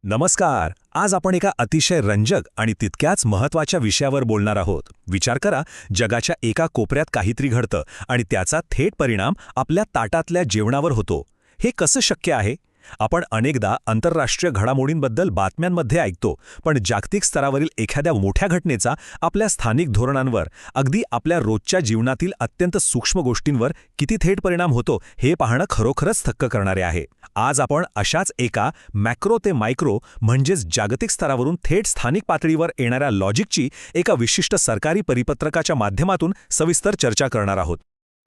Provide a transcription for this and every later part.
नमस्कार. आज आपण एका अतिशय रंजक आणि तितक्याच महत्त्वाच्या विषयावर बोलणार आहोत. विचार करा, जगाच्या एका कोपऱ्यात काहीतरी घडतं आणि त्याचा थेट परिणाम आपल्या ताटातल्या जेवणावर होतो. हे कसं शक्य आहे? आपण अनेकदा आंतरराष्ट्रीय घडामोडींबद्दल बातम्यांमध्ये ऐकतो, पण जागतिक स्तरावरील एखाद्या मोठ्या घटनेचा आपल्या स्थानिक धोरणांवर, अगदी आपल्या रोजच्या जीवनातील अत्यंत सूक्ष्म गोष्टींवर किती थेट परिणाम होतो हे पाहणं खरोखरच थक्क करणारे आहे. आज आपण अशाच एका मॅक्रो ते मायक्रो म्हणजेच जागतिक स्तरावरून थेट स्थानिक पातळीवर येणाऱ्या लॉजिकची एका विशिष्ट सरकारी परिपत्रकाच्या माध्यमातून सविस्तर चर्चा करणार आहोत.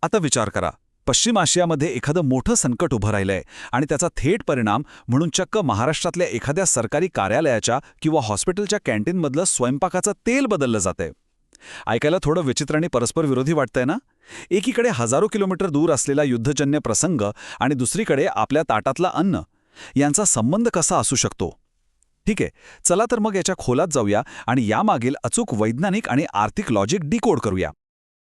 आता विचार करा, पश्चिम आशियामध्ये एखादं मोठं संकट उभं राहिलंय आणि त्याचा थेट परिणाम म्हणून चक्क महाराष्ट्रातल्या एखाद्या सरकारी कार्यालयाच्या किंवा हॉस्पिटलच्या कॅन्टीनमधलं स्वयंपाकाचं तेल बदललं जातंय. ऐकायला थोडं विचित्र आणि परस्पर विरोधी वाटतंय ना? एकीकडे हजारो किलोमीटर दूर असलेला युद्धजन्य प्रसंग आणि दुसरीकडे आपल्या ताटातलं अन्न, यांचा संबंध कसा असू शकतो? ठीक आहे, चला तर मग याच्या खोलात जाऊया आणि यामागील अचूक वैज्ञानिक आणि आर्थिक लॉजिक डिकोड करूया.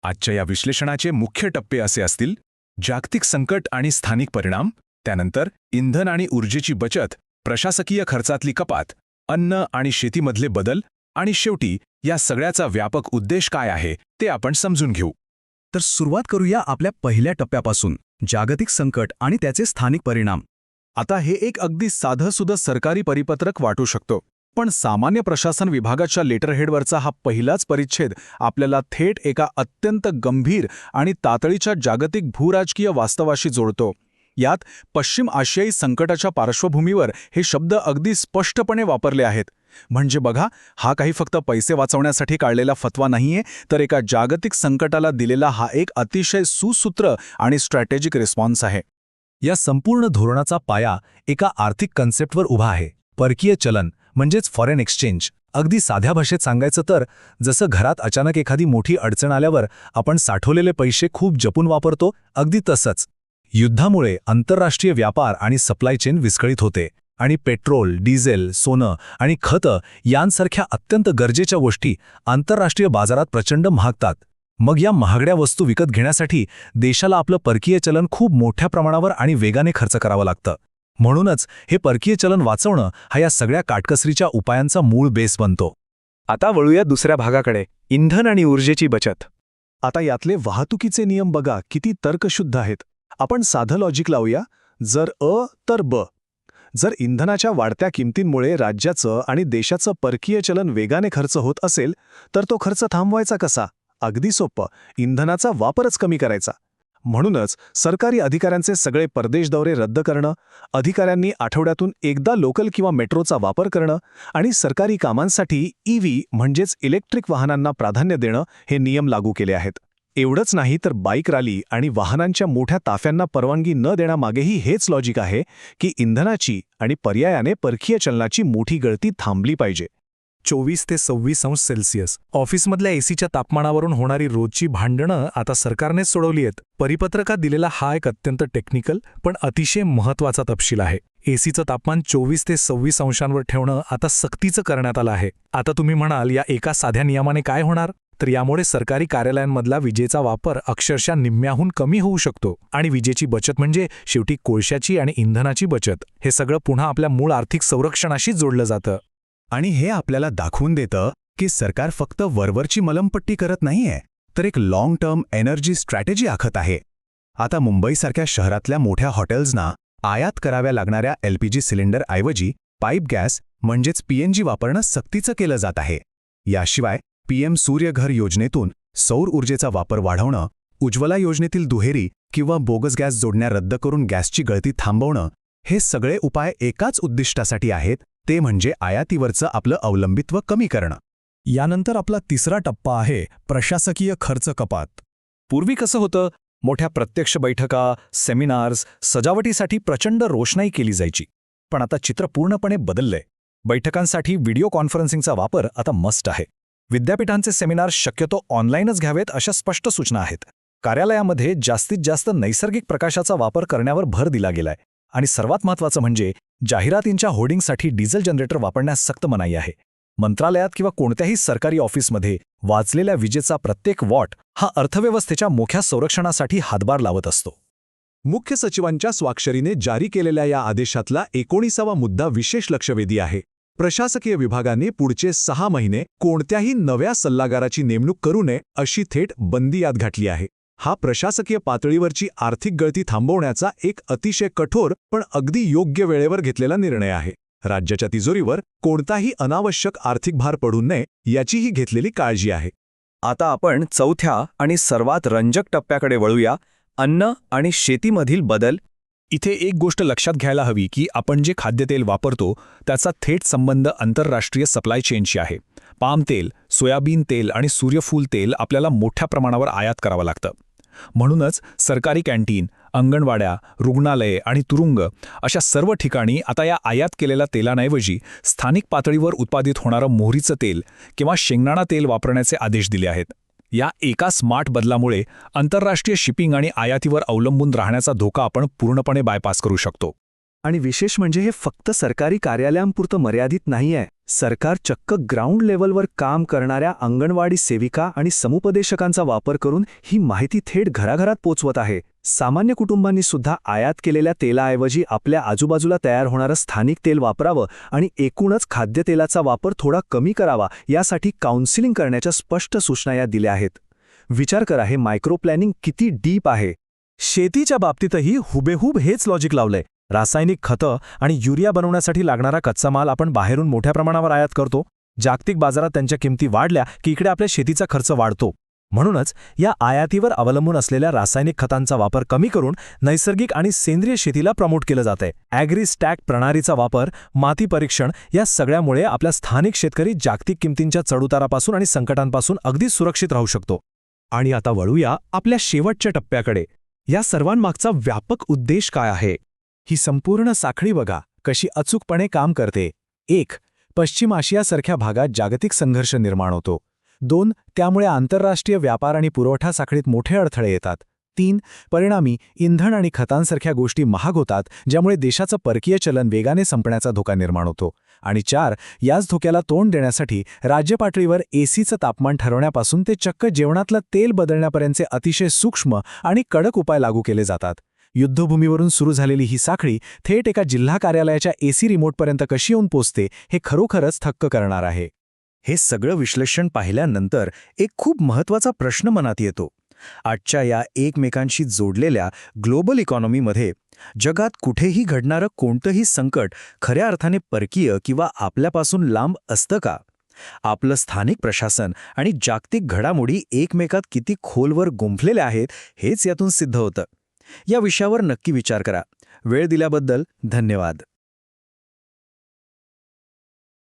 आजच्या या विश्लेषणाचे मुख्य टप्पे असे असतील: जागतिक संकट आणि स्थानिक परिणाम, त्यानंतर इंधन आणि ऊर्जेची बचत, प्रशासकीय खर्चातली कपात, अन्न आणि शेतीमधले बदल, आणि शेवटी या सगळ्याचा व्यापक उद्देश काय आहे ते आपण समजून घेऊ. तर सुरुवात करूया आपल्या पहिल्या टप्प्यापासून, जागतिक संकट आणि त्याचे स्थानिक परिणाम. आता हे एक अगदी साधंसुधं सरकारी परिपत्रक वाटू शकतो, पण सामान्य प्रशासन विभागाच्या लेटरहेडवरचा हा पहिलाच परिच्छेद आपल्याला थेट एका अत्यंत गंभीर आणि तातडीच्या जागतिक भूराजकीय वास्तवाशी जोडतो. यात पश्चिम आशियाई संकटाच्या पार्श्वभूमीवर हे शब्द अगदी स्पष्टपणे वापरले आहेत. म्हणजे बघा, हा काही फक्त पैसे वाचवण्यासाठी काढलेला फतवा नाहीये, तर एका जागतिक संकटाला दिलेला हा एक अतिशय सुसूत्र आणि स्ट्रॅटेजिक रिस्पॉन्स आहे. या संपूर्ण धोरणाचा पाया एका आर्थिक कन्सेप्टवर उभा आहे: परकीय चलन, म्हणजेच फॉरेन एक्सचेंज. अगदी साध्या भाषेत सांगायचं तर, जसं घरात अचानक एखादी मोठी अडचण आल्यावर आपण साठवलेले पैसे खूप जपून वापरतो, अगदी तसंच. युद्धामुळे आंतरराष्ट्रीय व्यापार आणि सप्लाय चेन विस्कळीत होते आणि पेट्रोल, डिझेल, सोनं आणि खतं यांसारख्या अत्यंत गरजेच्या गोष्टी आंतरराष्ट्रीय बाजारात प्रचंड महागतात. मग या महागड्या वस्तू विकत घेण्यासाठी देशाला आपलं परकीय चलन खूप मोठ्या प्रमाणावर आणि वेगाने खर्च करावं लागतं. म्हणूनच हे परकीय चलन वाचवणं हा या सगळ्या काटकसरीच्या उपायांचा मूळ बेस बनतो. आता वळूया दुसऱ्या भागाकडे, इंधन आणि ऊर्जेची बचत. आता यातले वाहतुकीचे नियम बघा किती तर्कशुद्ध आहेत. आपण साधं लॉजिक लावूया: जर अ तर ब. जर इंधनाच्या वाढत्या किमतींमुळे राज्याचं आणि देशाचं परकीय चलन वेगाने खर्च होत असेल, तर तो खर्च थांबवायचा कसा? अगदी सोपं, इंधनाचा वापरच कमी करायचा. म्हणूनच सरकारी अधिकाऱ्यांचे सगळे परदेश दौरे रद्द करणं, अधिकाऱ्यांनी आठवड्यातून एकदा लोकल किंवा मेट्रोचा वापर करणं आणि सरकारी कामांसाठी EV म्हणजेच इलेक्ट्रिक वाहनांना प्राधान्य देणं हे नियम लागू केले आहेत. एवढंच नाही तर बाईक रॅली आणि वाहनांच्या मोठ्या ताफ्यांना परवानगी न देण्यामागेही हेच लॉजिक आहे की इंधनाची आणि पर्यायाने परकीय चलनाची मोठी गळती थांबली पाहिजे. 24 ते 26 अंश सेल्सिअस ऑफिसमधल्या एसीच्या तापमानावरून होणारी रोजची भांडणं आता सरकारनेच सोडवली आहेत. परिपत्रकात दिलेला हा एक अत्यंत टेक्निकल पण अतिशय महत्त्वाचा तपशील आहे. एसीचं तापमान 24 ते 26 अंशांवर ठेवणं आता सक्तीचं करण्यात आलं आहे. आता तुम्ही म्हणाल, या एका साध्या नियमाने काय होणार? तर यामुळे सरकारी कार्यालयांमधला विजेचा वापर अक्षरशः निम्म्याहून कमी होऊ शकतो. आणि विजेची बचत म्हणजे शेवटी कोळशाची आणि इंधनाची बचत. हे सगळं पुन्हा आपल्या मूळ आर्थिक संरक्षणाशी जोडलं जातं. आणि हे आपल्याला दाखवून देतं की सरकार फक्त वरवरची मलमपट्टी करत नाहीये, तर एक लाँग टर्म एनर्जी स्ट्रॅटेजी आखत आहे. आता मुंबईसारख्या शहरातल्या मोठ्या हॉटेल्सना आयात कराव्या लागणाऱ्या LPG सिलेंडरऐवजी पाईप गॅस म्हणजेच PNG वापरणं सक्तीचं केलं जात आहे. याशिवाय PM सूर्यघर योजनेतून सौर ऊर्जेचा वापर वाढवणं, उज्ज्वला योजनेतील दुहेरी किंवा बोगस गॅस जोडण्या रद्द करून गॅसची गळती थांबवणं, हे सगळे उपाय एकाच उद्दिष्टासाठी आहेत, ते म्हणजे आयातीवरचं आपलं अवलंबित्व कमी करणं. यानंतर आपला तिसरा टप्पा आहे प्रशासकीय खर्च कपात. पूर्वी कसं होतं, मोठ्या प्रत्यक्ष बैठका, सेमिनार्स, सजावटीसाठी प्रचंड रोषणाई केली जायची. पण आता चित्र पूर्णपणे बदललंय. बैठकांसाठी व्हिडिओ कॉन्फरन्सिंगचा वापर आता मस्ट आहे. विद्यापीठांचे सेमिनार शक्यतो ऑनलाईनच घ्यावेत अशा स्पष्ट सूचना आहेत. कार्यालयामध्ये जास्तीत जास्त नैसर्गिक प्रकाशाचा वापर करण्यावर भर दिला गेलाय. आणि सर्वात महत्त्वाचं म्हणजे जाहिरातींच्या होर्डिंगसाठी डिझेल जनरेटर वापरण्यास सक्त मनाई आहे. मंत्रालयात किंवा कोणत्याही सरकारी ऑफिसमध्ये वाचलेल्या विजेचा प्रत्येक वॉट हा अर्थव्यवस्थेच्या मोठ्या संरक्षणासाठी हातभार लावत असतो. मुख्य सचिवांच्या स्वाक्षरीने जारी केलेल्या या आदेशातला 19वा मुद्दा विशेष लक्षवेधी आहे. प्रशासकीय विभागाने पुढचे 6 महिने कोणत्याही नव्या सल्लागाराची नेमणूक करू नये अशी थेट बंदी यात घातली आहे. हा प्रशासकीय पातळीवरची आर्थिक गळती थांबवण्याचा एक अतिशय कठोर पण अगदी योग्य वेळेवर घेतलेला निर्णय आहे. राज्याच्या तिजोरीवर कोणताही अनावश्यक आर्थिक भार पडू नये याची ही घेतलेली काळजी आहे. आता आपण चौथ्या आणि सर्वात रंजक टप्प्याकडे वळूया, अन्न आणि शेतीमधील बदल. इथे एक गोष्ट लक्षात घ्यायला हवी की आपण जे खाद्यतेल वापरतो त्याचा थेट संबंध आंतरराष्ट्रीय सप्लाय चेनशी आहे. पाम तेल, सोयाबीन तेल आणि सूर्यफूल तेल आपल्याला मोठ्या प्रमाणावर आयात करावं लागतं. म्हणूनच सरकारी कॅन्टीन, अंगणवाड्या, रुग्णालये आणि तुरुंग अशा सर्व ठिकाणी आता या आयात केलेल्या तेलांऐवजी स्थानिक पातळीवर उत्पादित होणारं मोहरीचं तेल किंवा शेंगदाणा तेल वापरण्याचे आदेश दिले आहेत. या एका स्मार्ट बदलामुळे आंतरराष्ट्रीय शिपिंग आणि आयातीवर अवलंबून राहण्याचा धोका आपण पूर्णपणे बायपास करू शकतो. आणि विशेष म्हणजे हे फक्त सरकारी कार्यालयांपुरतं मर्यादित नाहीये. सरकार चक्क ग्राउंड लेव्हलवर काम करणाऱ्या अंगणवाडी सेविका आणि समुपदेशकांचा वापर करून ही माहिती थेट घराघरात पोचवत आहे. सामान्य कुटुंबांनी सुद्धा आयात केलेल्या तेलाऐवजी आपल्या आजूबाजूला तयार होणारं स्थानिक तेल वापरावं आणि एकूणच खाद्यतेलाचा वापर थोडा कमी करावा यासाठी काउन्सिलिंग करण्याच्या स्पष्ट सूचना या दिल्या आहेत. विचार करा, हे मायक्रो प्लॅनिंग किती डीप आहे. शेतीच्या बाबतीतही हुबेहूब हेच लॉजिक लावलंय. रासायनिक खतं आणि युरिया बनवण्यासाठी लागणारा कच्चा माल आपण बाहेरून मोठ्या प्रमाणावर आयात करतो. जागतिक बाजारात त्यांच्या किमती वाढल्या की इकडे आपल्या शेतीचा खर्च वाढतो. म्हणूनच या आयातीवर अवलंबून असलेल्या रासायनिक खतांचा वापर कमी करून नैसर्गिक आणि सेंद्रिय शेतीला प्रमोट केलं जातंय. ॲग्री स्टॅक प्रणालीचा वापर, माती परीक्षण या सगळ्यामुळे आपल्या स्थानिक शेतकरी जागतिक किमतींच्या चढउतारापासून आणि संकटांपासून अगदी सुरक्षित राहू शकतो. आणि आता वळूया आपल्या शेवटच्या टप्प्याकडे. या सर्वांमागचा व्यापक उद्देश काय आहे? ही संपूर्ण साखळी बघा कशी अचूकपणे काम करते. 1. पश्चिम आशियासारख्या भागात जागतिक संघर्ष निर्माण होतो. 2. त्यामुळे आंतरराष्ट्रीय व्यापार आणि पुरवठा साखळीत मोठे अडथळे येतात. 3. परिणामी इंधन आणि खतांसारख्या गोष्टी महाग होतात, ज्यामुळे देशाचं परकीय चलन वेगाने संपण्याचा धोका निर्माण होतो. आणि 4. याच धोक्याला तोंड देण्यासाठी राज्य पातळीवर एसीचं तापमान ठरवण्यापासून ते चक्क जेवणातलं तेल बदलण्यापर्यंतचे अतिशय सूक्ष्म आणि कडक उपाय लागू केले जातात. युद्धभूमीवरून सुरू झालेली ही साखळी थेट एका जिल्हा कार्यालयाच्या एसी रिमोटपर्यंत कशी येऊन पोचते हे खरोखरच थक्क करणार आहे. हे सगळं विश्लेषण पाहिल्यानंतर एक खूप महत्त्वाचा प्रश्न मनात येतो. आजच्या या एकमेकांशी जोडलेल्या ग्लोबल इकॉनॉमीमध्ये जगात कुठेही घडणारं कोणतंही संकट खऱ्या अर्थाने परकीय किंवा आपल्यापासून लांब असतं का? आपलं स्थानिक प्रशासन आणि जागतिक घडामोडी एकमेकात किती खोलवर गुंफलेल्या आहेत हेच यातून सिद्ध होतं. या विषयावर नक्की विचार करा. वेळ दिल्याबद्दल धन्यवाद.